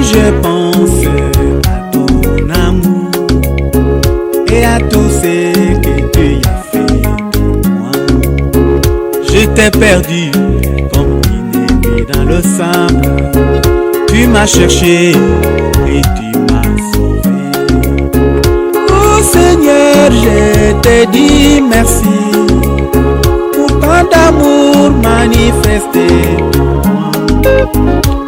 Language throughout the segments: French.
Je pense à ton amour et à tout ce que tu as fait pour moi. Je t'ai perdu comme une épée dans le sable. Tu m'as cherché et tu m'as sauvé. Oh Seigneur, je te dis merci pour tant d'amour manifesté pour moi.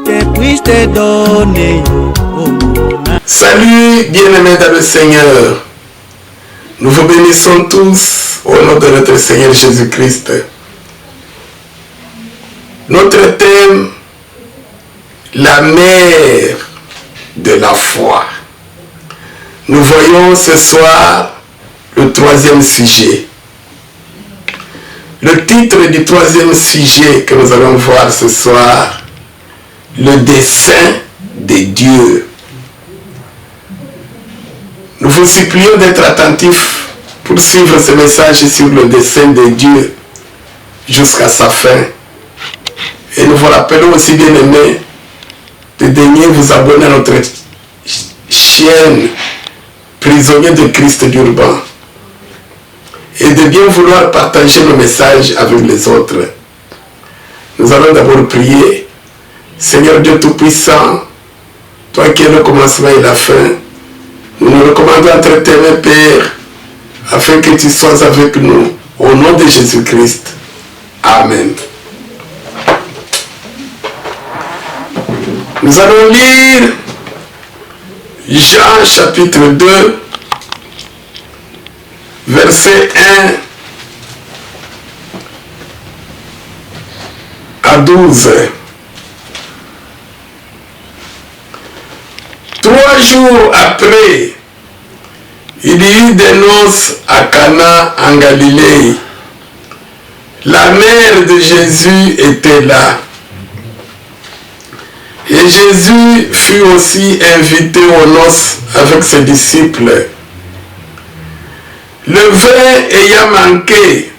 Que puis-je te donner, oh mon âme? Salut, bien-aimés dans le Seigneur. Nous vous bénissons tous au nom de notre Seigneur Jésus-Christ. Notre thème, la mère de la foi. Nous voyons ce soir le troisième sujet. Le titre du troisième sujet que nous allons voir ce soir, le dessein de Dieu. Nous vous supplions d'être attentifs pour suivre ce message sur le dessein de Dieu jusqu'à sa fin. Et nous vous rappelons aussi, bien aimés, de daigner vous abonner à notre chaîne Prisonnier de Christ d'Urban et de bien vouloir partager nos messages avec les autres. Nous allons d'abord prier. Seigneur Dieu Tout-Puissant, toi qui es le commencement et la fin, nous nous recommandons entre tes mains, Père, afin que tu sois avec nous, au nom de Jésus-Christ. Amen. Nous allons lire Jean chapitre 2, verset 1 à 12. 3 jours après, il y eut des noces à Cana en Galilée. La mère de Jésus était là. Et Jésus fut aussi invité aux noces avec ses disciples. Le vin ayant manqué,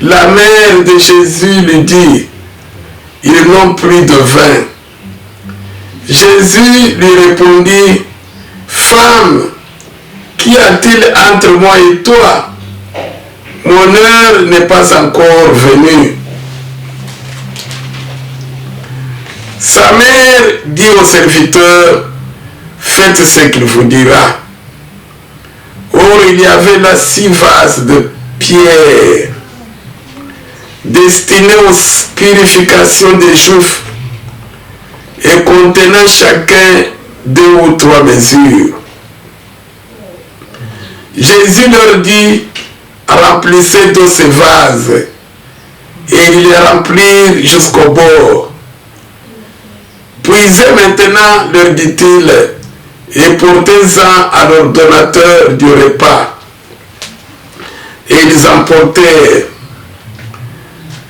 la mère de Jésus lui dit, « Ils n'ont plus de vin. » Jésus lui répondit, « Femme, qu'y a-t-il entre moi et toi? Mon heure n'est pas encore venue. » Sa mère dit au serviteur, « Faites ce qu'il vous dira. » Or, il y avait là 6 vases de pierre destinés aux purifications des Juifs et contenant chacun 2 ou 3 mesures. Jésus leur dit, remplissez tous ces vases, et ils les remplirent jusqu'au bord. Puisez maintenant, leur dit-il, et portez-en à l'ordonnateur du repas. Et ils emportèrent.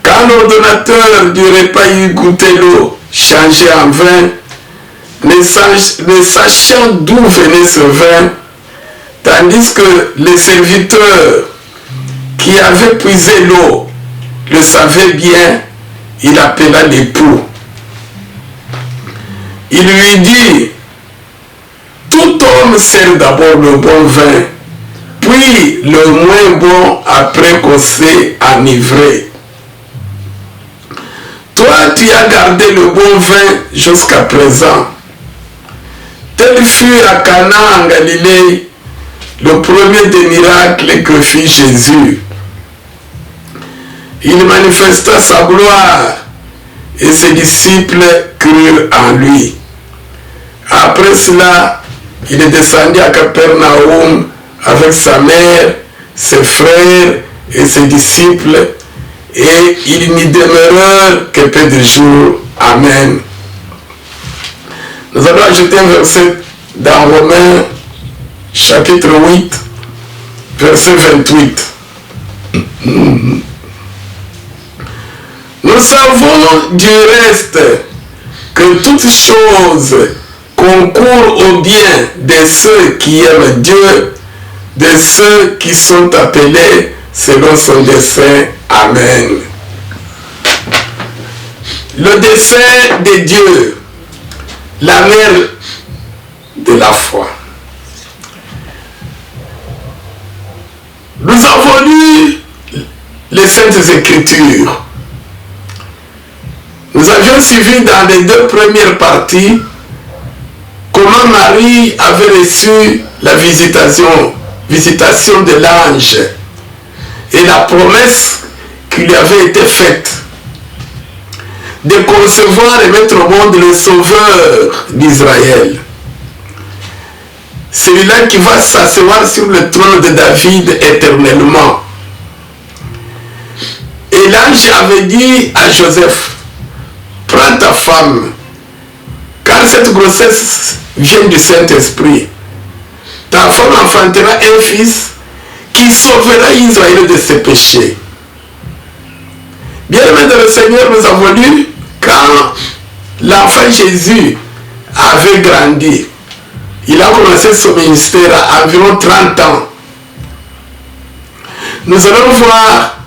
Quand l'ordonnateur du repas eut goûté l'eau changée en vin, ne sachant d'où venait ce vin, tandis que les serviteurs qui avaient puisé l'eau le savaient bien, il appela l'époux. Il lui dit, « Tout homme sert d'abord le bon vin, puis le moins bon après qu'on s'est enivré. Toi, tu as gardé le bon vin jusqu'à présent. » Tel fut à Cana en Galilée le premier des miracles que fit Jésus. Il manifesta sa gloire et ses disciples crurent en lui. Après cela, il est descendu à Capernaum avec sa mère, ses frères et ses disciples, et ils n'y demeurèrent que peu de jours. Amen. Nous allons ajouter un verset dans Romains chapitre 8, verset 28. Nous Nous savons du reste que toutes choses concourent au bien de ceux qui aiment Dieu, de ceux qui sont appelés selon son dessein. Amen. Le dessein de Dieu, la mère de la foi. Nous avons lu les Saintes Écritures. Nous avions suivi dans les 2 premières parties comment Marie avait reçu la visitation de l'ange et la promesse qui lui avait été faite de concevoir et mettre au monde le sauveur d'Israël. Celui-là qui va s'asseoir sur le trône de David éternellement. Et l'ange avait dit à Joseph, prends ta femme, car cette grossesse vient du Saint-Esprit. Ta femme enfantera un fils qui sauvera Israël de ses péchés. Bien-aimés dans le Seigneur, nous avons lu quand l'enfant Jésus avait grandi. Il a commencé son ministère à environ 30 ans. Nous allons voir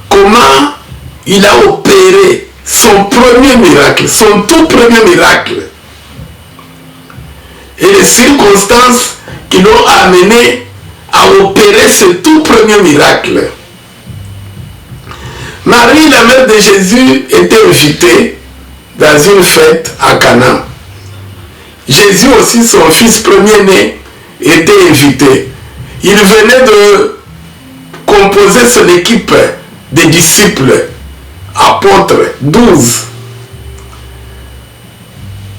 comment il a opéré son premier miracle, son tout premier miracle. Et les circonstances qui l'ont amené à opérer ce tout premier miracle. Marie, la mère de Jésus, était invitée dans une fête à Cana. Jésus aussi, son fils premier-né, était invité. Il venait de composer son équipe de disciples, apôtres, 12.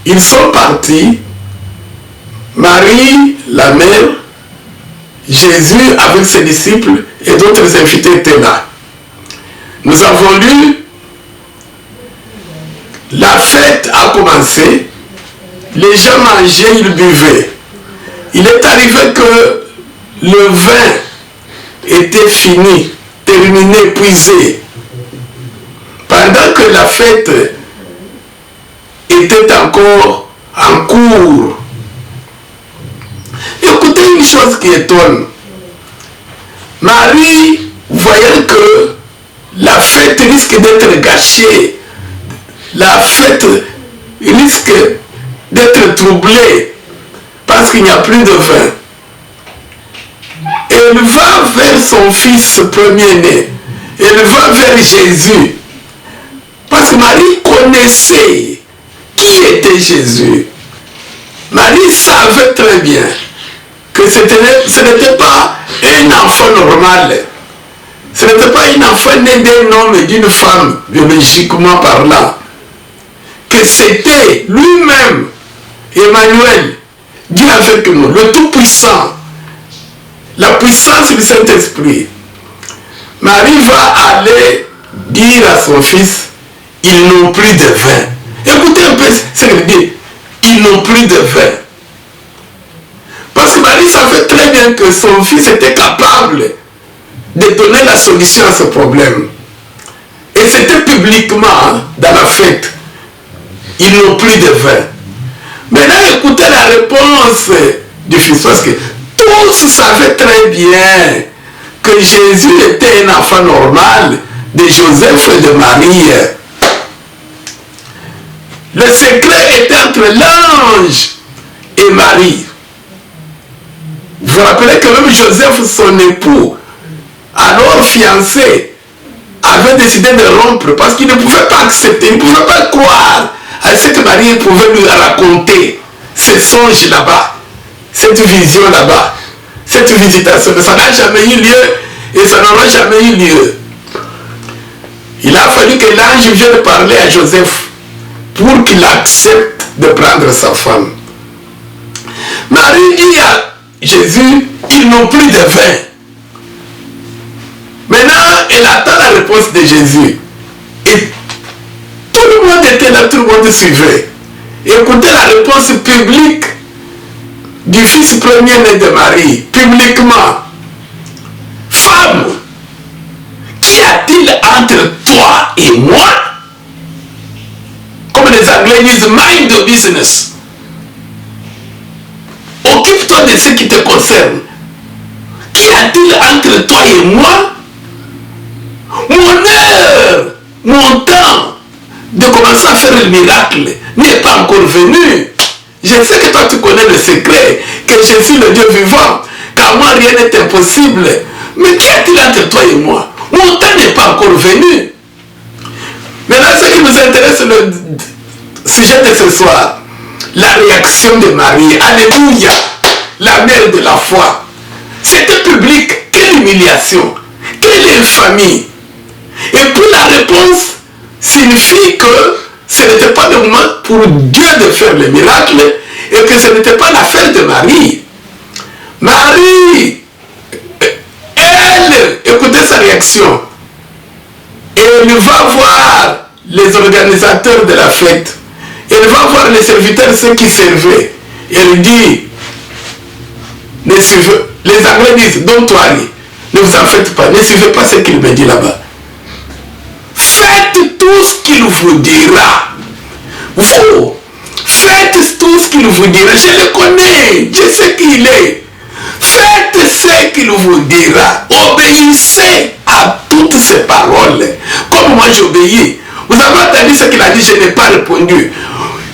Ils sont partis, Marie, la mère, Jésus avec ses disciples et d'autres invités étaient là. Nous avons lu, la fête a commencé, les gens mangeaient, ils buvaient. Il est arrivé que le vin était fini, terminé, épuisé. Pendant que la fête était encore en cours. Écoutez une chose qui étonne. Marie, voyant que la fête risque d'être gâchée, la fête risque d'être troublée parce qu'il n'y a plus de vin. Elle va vers son fils premier-né. Elle va vers Jésus. Parce que Marie connaissait qui était Jésus. Marie savait très bien que ce n'était pas un enfant normal. Ce n'était pas un enfant né d'un homme et d'une femme, biologiquement parlant. Que c'était lui-même, Emmanuel, Dieu avec nous, le Tout-Puissant, la puissance du Saint-Esprit. Marie va aller dire à son fils, ils n'ont plus de vin. Écoutez un peu ce qu'il dit, ils n'ont plus de vin. Parce que Marie savait très bien que son fils était capable de donner la solution à ce problème. Et c'était publiquement dans la fête. Ils n'ont plus de vin. Maintenant, écoutez la réponse du fils. Parce que tous savaient très bien que Jésus était un enfant normal de Joseph et de Marie. Le secret était entre l'ange et Marie. Vous vous rappelez que même Joseph, son époux, alors fiancé, avait décidé de rompre parce qu'il ne pouvait pas accepter, il ne pouvait pas croire à ce que Marie pouvait lui raconter, ces songes là-bas, cette vision là-bas, cette visitation. Ça n'a jamais eu lieu et ça n'aura jamais eu lieu. Il a fallu que l'ange vienne parler à Joseph pour qu'il accepte de prendre sa femme. Marie dit à Jésus, ils n'ont plus de vin. Maintenant, elle attend la réponse de Jésus. Et tout le monde était là, tout le monde suivait. Écoutez la réponse publique du fils premier-né de Marie, publiquement. Femme, qu'y a-t-il entre toi et moi? disent mind your business. Occupe-toi de ce qui te concerne. Qu'y a-t-il entre toi et moi? Mon heure, mon temps de commencer à faire le miracle n'est pas encore venu. Je sais que toi tu connais le secret, que je suis le Dieu vivant, qu'à moi rien n'est impossible. Mais qu'y a-t-il entre toi et moi? Mon temps n'est pas encore venu. Maintenant, ce qui nous intéresse, le sujet de ce soir, la réaction de Marie. Alléluia, la mère de la foi. C'était public, quelle humiliation, quelle infamie. Et puis la réponse signifie que ce n'était pas le moment pour Dieu de faire le miracle et que ce n'était pas l'affaire de Marie. Marie, elle, écoutez sa réaction. Et elle va voir les organisateurs de la fête. Elle va voir les serviteurs, ceux qui servaient. Elle dit, ne suivez, les Anglais disent, don't worry, ne vous en faites pas, ne suivez pas ce qu'il me dit là-bas. Faites tout ce qu'il vous dira. Vous, faites tout ce qu'il vous dira. Je le connais, je sais qui il est. Faites ce qu'il vous dira. Obéissez à toutes ces paroles. Comme moi j'obéis. Vous avez entendu ce qu'il a dit, je n'ai pas répondu.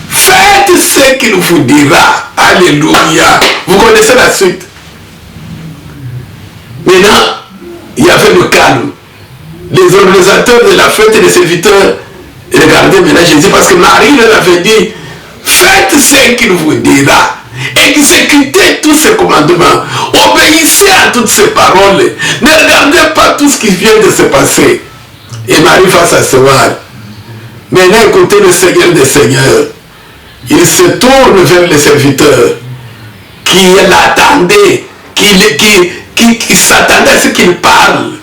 Faites ce qu'il vous dira. Alléluia. Vous connaissez la suite. Maintenant, il y avait le calme. Les organisateurs de la fête et les serviteurs regardaient maintenant Jésus parce que Marie leur avait dit, faites ce qu'il vous dira. Exécutez tous ces commandements. Obéissez à toutes ces paroles. Ne regardez pas tout ce qui vient de se passer. Et Marie va s'asseoir. Maintenant, écoutez le Seigneur des Seigneurs. Il se tourne vers les serviteurs qui l'attendaient, qui s'attendaient à ce qu'il parle.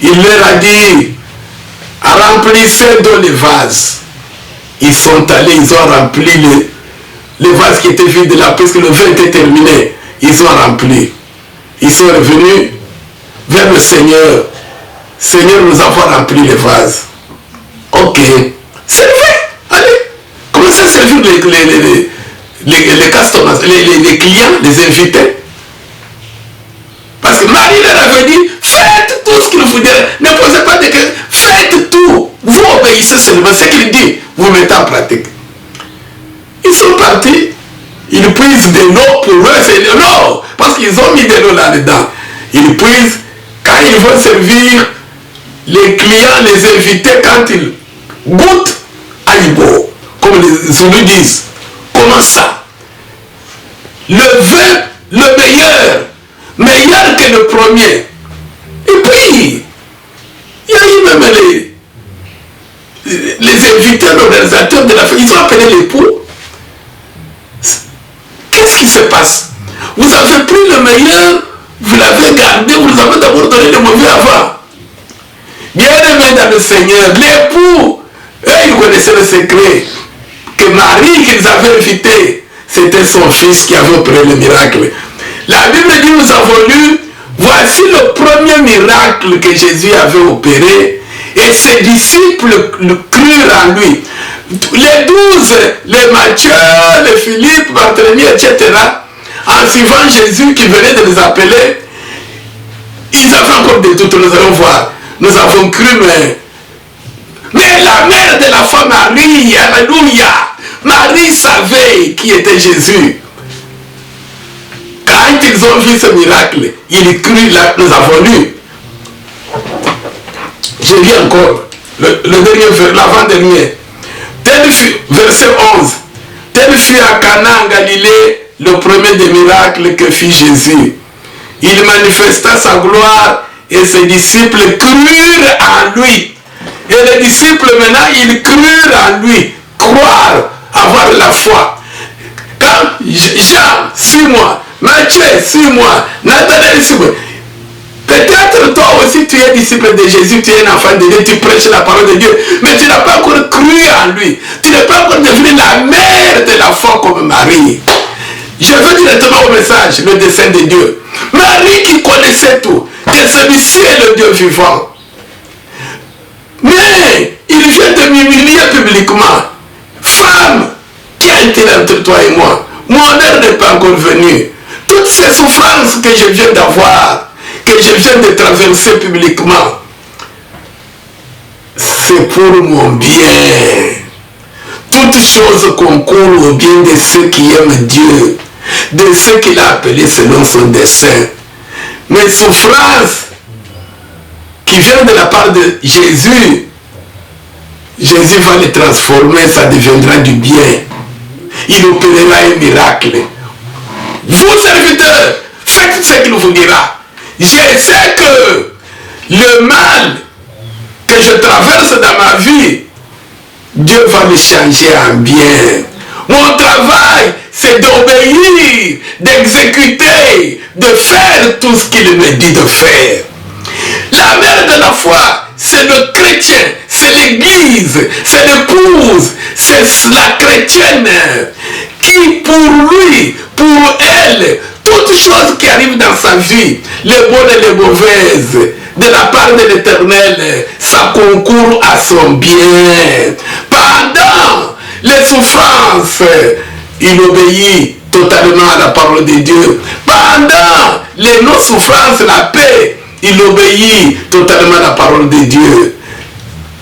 Il leur a dit, remplissez dans les vases. Ils sont allés, ils ont rempli les vases qui étaient vides là, parce que le vin était terminé. Ils ont rempli. Ils sont revenus vers le Seigneur. Seigneur, nous avons rempli les vases. Ok. Servez. Allez. Commencez à servir les customers, les clients, les invités. Parce que Marie leur avait dit, faites tout ce qu'il vous dit. Ne posez pas de questions. Faites tout. Vous obéissez seulement. Ce qu'il dit, vous mettez en pratique. Ils sont partis. Ils puisent de l'eau pour eux. C'est de l'eau. Parce qu'ils ont mis de l'eau là-dedans. Ils puisent. Quand ils vont servir les clients, les invités, quand ils goûtent Aïbo, comme les Zoulous disent. Comment ça? Le vin, le meilleur que le premier. Et puis, il y a eu même les invités, l'organisateur de la fête, ils ont appelé l'époux. Qu'est-ce qui se passe? Vous avez pris le meilleur, vous l'avez gardé, vous avez d'abord donné le mauvais avant. Bien-aimé dans le Seigneur, l'époux, eux, ils connaissaient le secret. Que Marie qu'ils avaient invité, c'était son fils qui avait opéré le miracle. La Bible dit, nous avons lu, voici le premier miracle que Jésus avait opéré, et ses disciples crurent en lui. Les 12, les Matthieu, les Philippe, Barthélemy, etc., en suivant Jésus qui venait de les appeler, ils avaient encore des doutes, nous allons voir. Nous avons cru, mais la mère de la femme Marie, alléluia, Marie savait qui était Jésus. Quand ils ont vu ce miracle, ils crurent, là, nous avons lu. Je lis encore, le dernier, l'avant-dernier. Verset 11. Tel fut à Cana en Galilée le premier des miracles que fit Jésus. Il manifesta sa gloire et ses disciples crurent en lui. Et les disciples maintenant, ils crurent en lui. Croire, avoir la foi. Quand Jean, 6 mois, Matthieu, 6 mois, Nathanaël, 6 mois. Peut-être toi aussi tu es disciple de Jésus, tu es un enfant de Dieu, tu prêches la parole de Dieu, mais tu n'as pas encore cru en lui. Tu n'es pas encore devenu la mère de la foi comme Marie. Je veux directement au message, le dessein de Dieu. Marie qui connaissait tout, que celui-ci est le Dieu vivant. Mais il vient de m'humilier publiquement. Femme toi et moi. Mon heure n'est pas encore venue. Toutes ces souffrances que je viens d'avoir, que je viens de traverser publiquement, c'est pour mon bien. Toutes choses concourent au bien de ceux qui aiment Dieu, de ceux qu'il a appelés selon son dessein. Mes souffrances qui viennent de la part de Jésus, Jésus va les transformer, ça deviendra du bien. Il opérera un miracle. Vous, serviteurs, faites ce qu'il vous dira. Je sais que le mal que je traverse dans ma vie, Dieu va le changer en bien. Mon travail, c'est d'obéir, d'exécuter, de faire tout ce qu'il me dit de faire. La mère de la foi, c'est le chrétien, c'est l'église, c'est l'épouse, c'est la chrétienne qui pour lui, pour elle, toutes choses qui arrivent dans sa vie, les bonnes et les mauvaises, de la part de l'Éternel, ça concourt à son bien. Pendant les souffrances, il obéit totalement à la parole de Dieu. Pendant les non-souffrances, la paix, il obéit totalement à la parole de Dieu.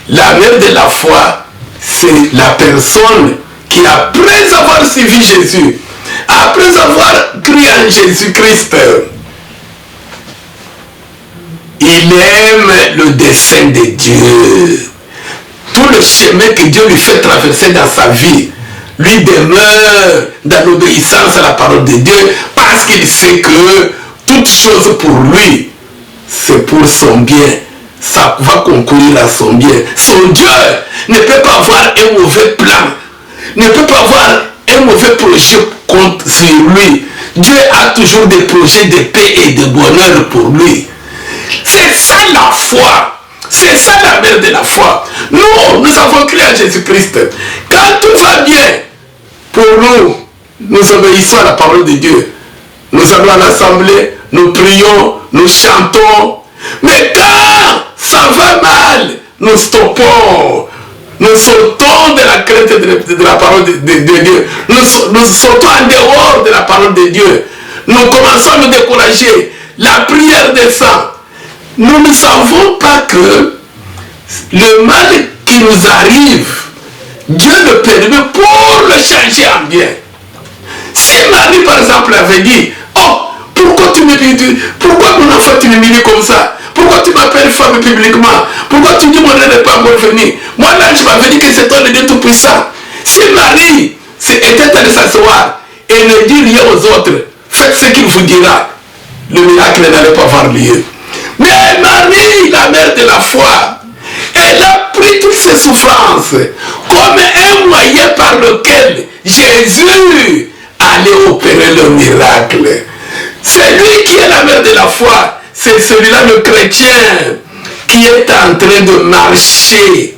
La mère de la foi, c'est la personne qui, après avoir suivi Jésus, après avoir cru en Jésus-Christ, il aime le dessein de Dieu. Tout le chemin que Dieu lui fait traverser dans sa vie, lui demeure dans l'obéissance à la parole de Dieu, parce qu'il sait que toute chose pour lui, c'est pour son bien. Ça va concourir à son bien. Son Dieu ne peut pas avoir un mauvais plan, ne peut pas avoir un mauvais projet sur lui. Dieu a toujours des projets de paix et de bonheur pour lui. C'est ça la foi. C'est ça la mère de la foi. Nous avons cru en Jésus-Christ. Quand tout va bien, pour nous, nous obéissons à la parole de Dieu. Nous allons à l'assemblée, nous prions, nous chantons. Mais quand ça va mal, nous stoppons. Nous sautons de la crainte de la parole de Dieu. Nous sautons en dehors de la parole de Dieu. Nous commençons à nous décourager. La prière descend. Nous ne savons pas que le mal qui nous arrive, Dieu le permet pour le changer en bien. Si Marie, par exemple, avait dit, oh, pourquoi mon enfant tu m'humilies comme ça? Pourquoi tu m'appelles femme publiquement? Pourquoi tu dis mon heure n'est pas encore venue? Moi, l'ange m'avait dit que c'est toi le Dieu Tout-Puissant. Si Marie était allée s'asseoir et ne dit rien aux autres, faites ce qu'il vous dira, le miracle n'allait pas avoir lieu. Mais Marie, la mère de la foi, elle a pris toutes ces souffrances comme un moyen par lequel Jésus allait opérer le miracle. C'est lui qui est la mère de la foi. C'est celui-là, le chrétien, qui est en train de marcher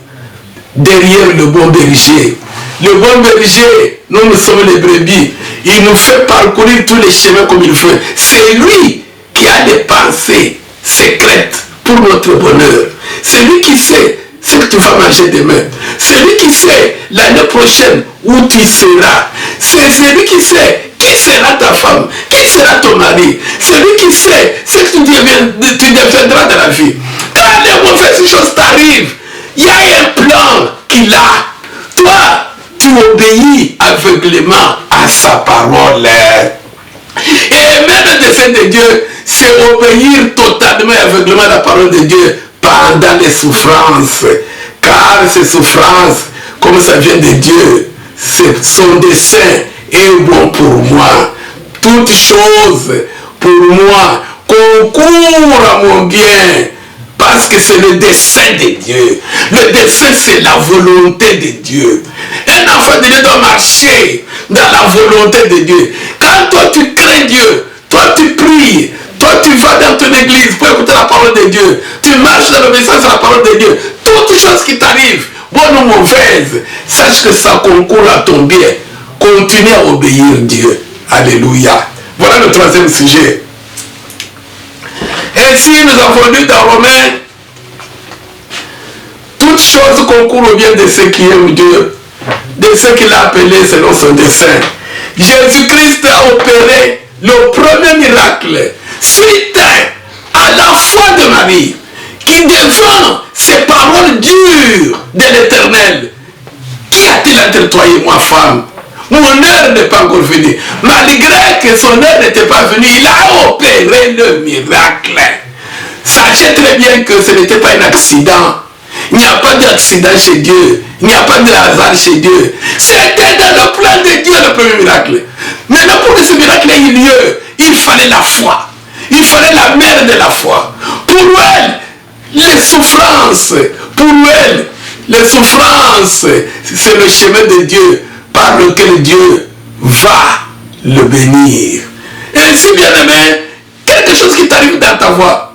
derrière le bon berger. Le bon berger, nous sommes les brebis. Il nous fait parcourir tous les chemins comme il veut. C'est lui qui a des pensées secrètes pour notre bonheur. C'est lui qui sait ce que tu vas manger demain. C'est lui qui sait l'année prochaine où tu seras. C'est celui qui sait qui sera ta femme, qui sera ton mari. C'est lui qui sait ce que tu deviendras dans la vie. Quand les mauvaises choses t'arrivent, il y a un plan qu'il a. Toi, tu obéis aveuglément à sa parole. Et même le dessein de Dieu, c'est obéir totalement et aveuglément à la parole de Dieu pendant les souffrances. Car ces souffrances, comme ça vient de Dieu, c'est son dessein est bon pour moi. Toutes choses pour moi concourent à mon bien. Parce que c'est le dessein de Dieu. Le dessein, c'est la volonté de Dieu. Un enfant de Dieu doit marcher dans la volonté de Dieu. Quand toi tu crains Dieu, toi tu pries, toi tu vas dans ton église pour écouter la parole de Dieu, tu marches dans l'obéissance à la parole de Dieu, toutes choses qui t'arrivent, bonnes ou mauvaises, sache que ça concourt à ton bien. Continue à obéir Dieu. Alléluia. Voilà le troisième sujet. Ainsi, nous avons lu dans Romains, toutes choses concourent au bien de ceux qui aiment Dieu, de ceux qu'il a appelés selon son dessein. Jésus-Christ a opéré le premier miracle suite à la foi de Marie, qui devant ces paroles dures de l'Éternel. Qui a-t-il entre toi et moi, femme? Mon heure n'est pas encore venue. Malgré que son heure n'était pas venue, il a opéré le miracle. Sachez très bien que ce n'était pas un accident. Il n'y a pas d'accident chez Dieu. Il n'y a pas de hasard chez Dieu. C'était dans le plan de Dieu le premier miracle. Maintenant, pour que ce miracle ait eu lieu, il fallait la foi. Il fallait la mère de la foi. Pour elle, les souffrances. Pour elle, les souffrances, c'est le chemin de Dieu par lequel Dieu va le bénir. Et ainsi, bien aimé, quelque chose qui t'arrive dans ta voie,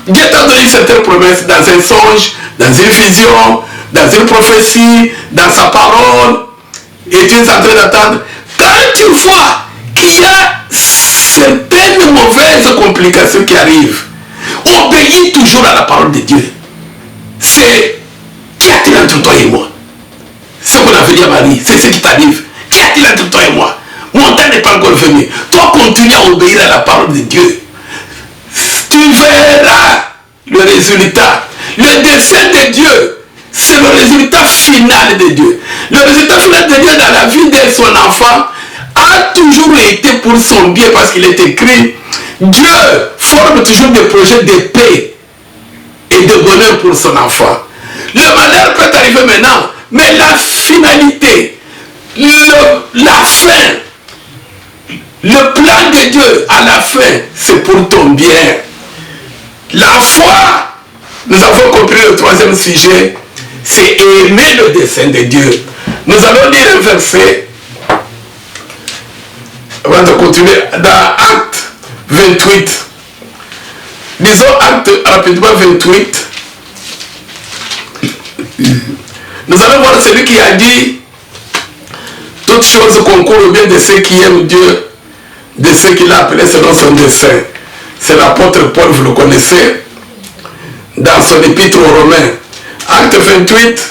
Dieu t'a donné certaines promesses dans un songe, dans une vision, dans une prophétie, dans sa parole, et tu es en train d'attendre. Quand tu vois qu'il y a certaines mauvaises complications qui arrivent, obéis toujours à la parole de Dieu. C'est qui a-t-il entre toi et moi? Ce qu'on avait dit à Marie, c'est ce qui t'arrive. Qui a-t-il entre toi et moi? Mon temps n'est pas encore venu. Toi, continue à obéir à la parole de Dieu. Tu verras le résultat. Le dessein de Dieu, c'est le résultat final de Dieu. Le résultat final de Dieu dans la vie de son enfant a toujours été pour son bien, parce qu'il est écrit, Dieu forme toujours des projets de paix et de bonheur pour son enfant. Le malheur peut arriver maintenant, mais la finalité, la fin, le plan de Dieu à la fin, c'est pour ton bien. La foi, nous avons compris le troisième sujet, c'est aimer le dessein de Dieu. Nous allons lire un verset, avant de continuer, dans Acte 28. Disons Acte rapidement 28. Nous allons voir celui qui a dit toutes choses concourent au bien de ceux qui aiment Dieu, de ceux qu'il a appelés selon son dessein. C'est l'apôtre Paul, vous le connaissez, dans son épître aux Romains. Acte 28.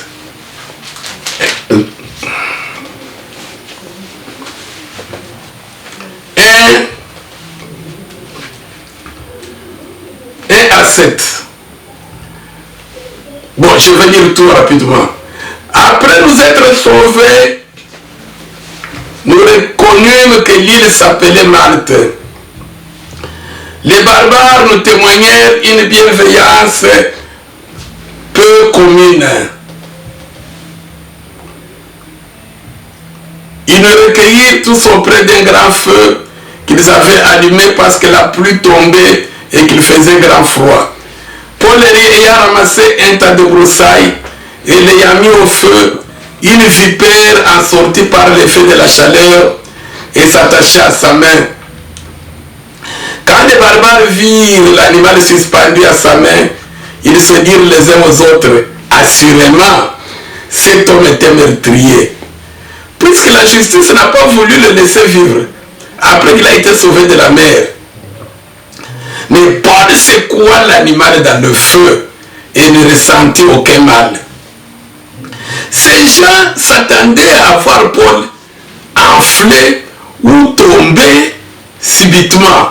Et à 7. Bon, je vais lire tout rapidement. Après nous être sauvés, nous reconnûmes que l'île s'appelait Malte. Les barbares nous témoignèrent une bienveillance peu commune. Ils nous recueillirent tous auprès d'un grand feu qu'ils avaient allumé parce que la pluie tombait et qu'il faisait grand froid. Paul ayant ramassé un tas de broussailles et l'ayant mis au feu, une vipère en sortit par l'effet de la chaleur et s'attacha à sa main. Quand les barbares virent l'animal suspendu à sa main, ils se dirent les uns aux autres, assurément, cet homme était meurtrier. Puisque la justice n'a pas voulu le laisser vivre, après qu'il a été sauvé de la mer. Mais Paul secoua l'animal dans le feu et ne ressentit aucun mal. Ces gens s'attendaient à voir Paul enfler ou tomber subitement,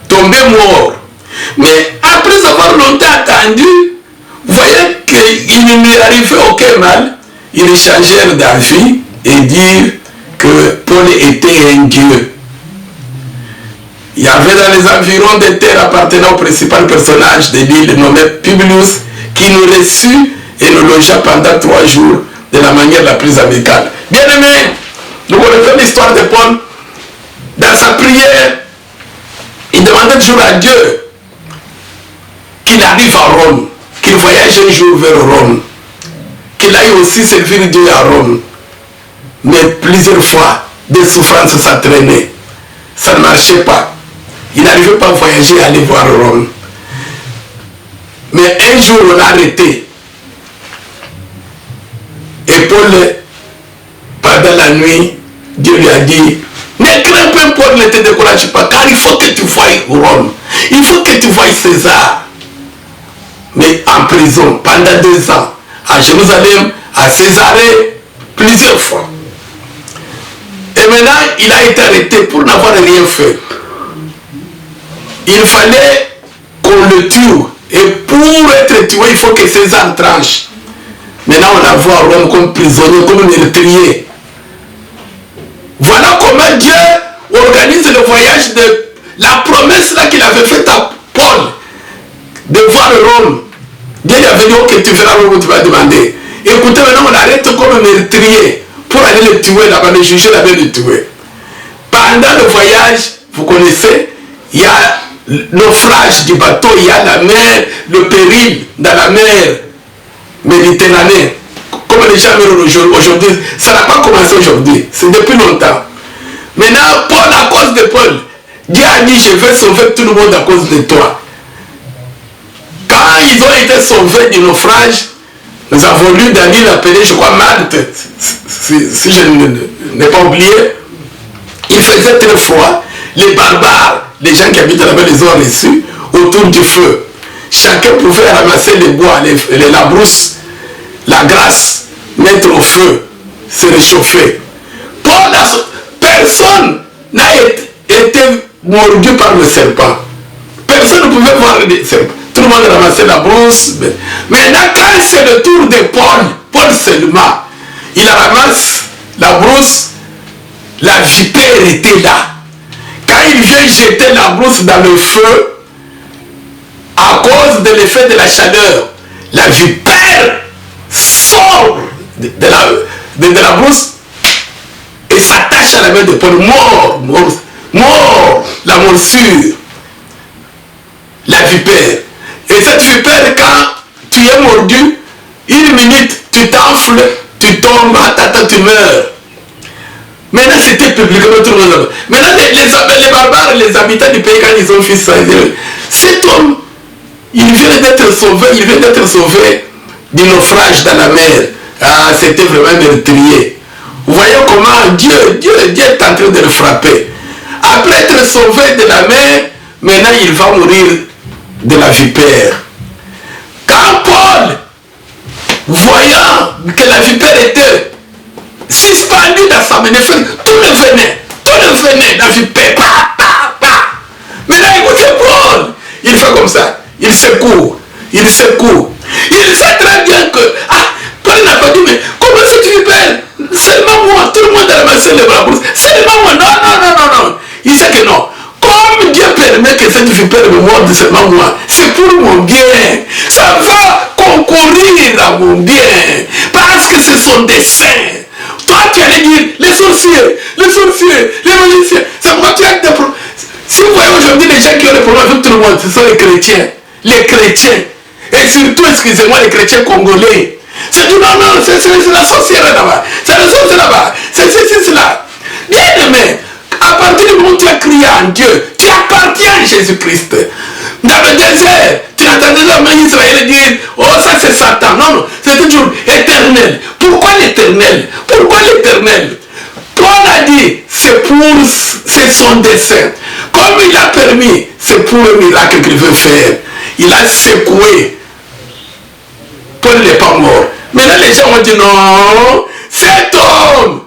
tomber mort. Mais après avoir longtemps attendu, voyant qu'il ne lui arrivait aucun mal, ils changèrent d'avis et dirent que Paul était un dieu. Il y avait dans les environs des terres appartenant au principal personnage de l'île nommé Publius qui nous reçut et nous logea pendant 3 jours de la manière la plus amicale. Bien aimé, nous connaissons l'histoire de Paul. Dans sa prière, il demandait toujours à Dieu qu'il arrive à Rome, qu'il voyage un jour vers Rome, qu'il aille aussi servir Dieu à Rome. Mais plusieurs fois, des souffrances s'entraînaient. Ça ne marchait pas. Il n'arrivait pas à voyager et aller voir Rome. Mais un jour, on l'a arrêté. Et Paul, pendant la nuit, Dieu lui a dit, ne crains pas, Paul, ne te décourage pas, car il faut que tu voies Rome. Il faut que tu voies César. Mais en prison, pendant 2 ans, à Jérusalem, à Césarée, plusieurs fois. maintenant, il a été arrêté pour n'avoir rien fait. Il fallait qu'on le tue. Et pour être tué, il faut que César tranche. Maintenant, on la voit à Rome comme prisonnier, comme meurtrier. Voilà comment Dieu organise le voyage de la promesse là qu'il avait faite à Paul de voir Rome. Dieu lui avait dit, ok, tu verras Rome, tu vas demander. Écoutez, maintenant on l'arrête comme meurtrier pour aller le tuer là-bas, le juger là-bas, le tuer. Pendant le voyage, vous connaissez, il y a le naufrage du bateau, il y a la mer, le péril dans la mer Méditerranée. Comme les gens meurent aujourd'hui, ça n'a pas commencé aujourd'hui, c'est depuis longtemps. Maintenant, Paul, à cause de Paul, Dieu a dit, je vais sauver tout le monde à cause de toi. Quand ils ont été sauvés du naufrage, nous avons lu Daniel appelé, je crois, Malte, si je n'ai pas oublié, il faisait très froid, les barbares, les gens qui habitent là-bas les ont reçus autour du feu. Chacun pouvait ramasser les bois, la brousse, la grasse, mettre au feu, se réchauffer. Personne n'a été mordu par le serpent. Personne ne pouvait voir le serpent. Tout le monde ramassait la brousse. Maintenant, quand c'est le tour de Paul seulement, il ramasse la brousse, la vipère était là. Quand il vient jeter la brousse dans le feu, à cause de l'effet de la chaleur, la vipère sort de la brousse et s'attache à la main de Paul. Mort, la morsure, la vipère. Et cette vipère, quand tu es mordu, une minute, tu t'enfles, tu tombes, tu meurs. Maintenant, c'était publiquement tout le monde. Maintenant, les barbares, les habitants du pays, quand ils ont vu ça, ils disent, cet homme, il vient d'être sauvé du naufrage dans la mer. Ah, c'était vraiment meurtrier. Vous voyez comment Dieu est en train de le frapper. Après être sauvé de la mer, maintenant il va mourir de la vipère. Quand Paul, voyant que la vipère était suspendue dans sa main, tout le venin, la vipère, Maintenant écoutez Paul, il fait comme ça, il secoue. Il sait très bien que, Paul n'a pas dit, mais comment cette vipère? Seulement moi, tout le monde a ramassé les bras. Seulement moi, non. Il sait que non. Comme Dieu permet que cette vipère me morde seulement moi, c'est pour mon bien. Ça va concourir à mon bien. Parce que c'est son dessein. Toi, tu allais dire, les sorciers, les magiciens. C'est pourquoi tu as des problèmes. Si vous voyez aujourd'hui les gens qui ont des problèmes avec tout le monde, ce sont les chrétiens. Les chrétiens. Et surtout, excusez-moi, les chrétiens congolais. C'est du non, c'est la sorcière là-bas. C'est la sorcière là-bas. C'est cela. Bien aimé, à partir du moment où tu as crié en Dieu, tu appartiens à Jésus-Christ. Dans le désert, tu n'entendais jamais Israël dire, oh ça c'est Satan. Non, c'est toujours éternel. Pourquoi l'éternel? Paul a dit, c'est son dessein. Comme il a permis, c'est pour le miracle qu'il veut faire. Il a secoué. Paul n'est pas mort. Maintenant les gens ont dit non, cet homme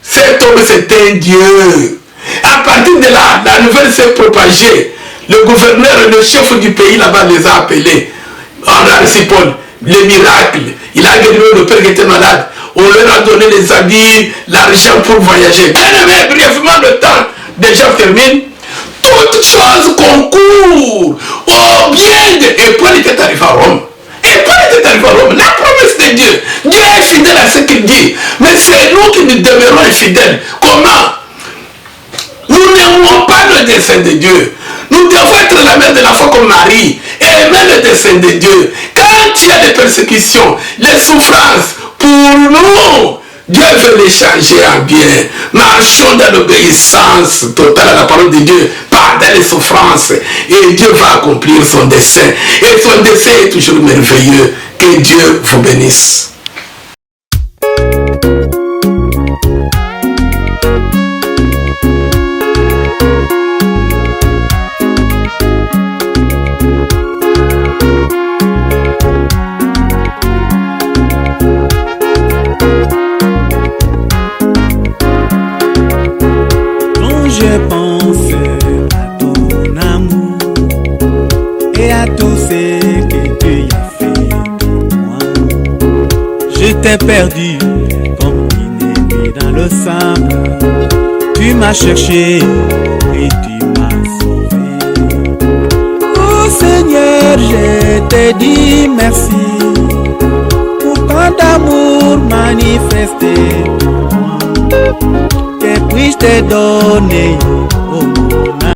c'est un Dieu. À partir de là, la nouvelle s'est propagée. Le gouverneur, le chef du pays là-bas les a appelés. On a reçu Paul, les miracles. Il a guéri le père qui était malade. On leur a donné les habits, l'argent pour voyager. Bien aimé, brièvement le temps déjà termine. Toutes choses concourent au bien de... Et Paul était arrivé à Rome. La promesse de Dieu. Dieu est fidèle à ce qu'il dit. Mais c'est nous qui nous demeurons infidèles. Comment? Nous n'aimons pas le dessein de Dieu. Nous devons être la mère de la foi comme Marie. Et aimer le dessein de Dieu. Quand il y a des persécutions, les souffrances, pour nous, Dieu veut les changer en bien. Marchons dans l'obéissance totale à la parole de Dieu pendant les souffrances. Et Dieu va accomplir son dessein. Et son dessein est toujours merveilleux. Que Dieu vous bénisse. et à tout ce que tu as fait pour moi. Je t'ai perdu comme une dans le sable. Tu m'as cherché et tu m'as sauvé. Oh Seigneur, je te dis merci pour tant d'amour manifesté pour moi. Que puis-je te donner, oh mon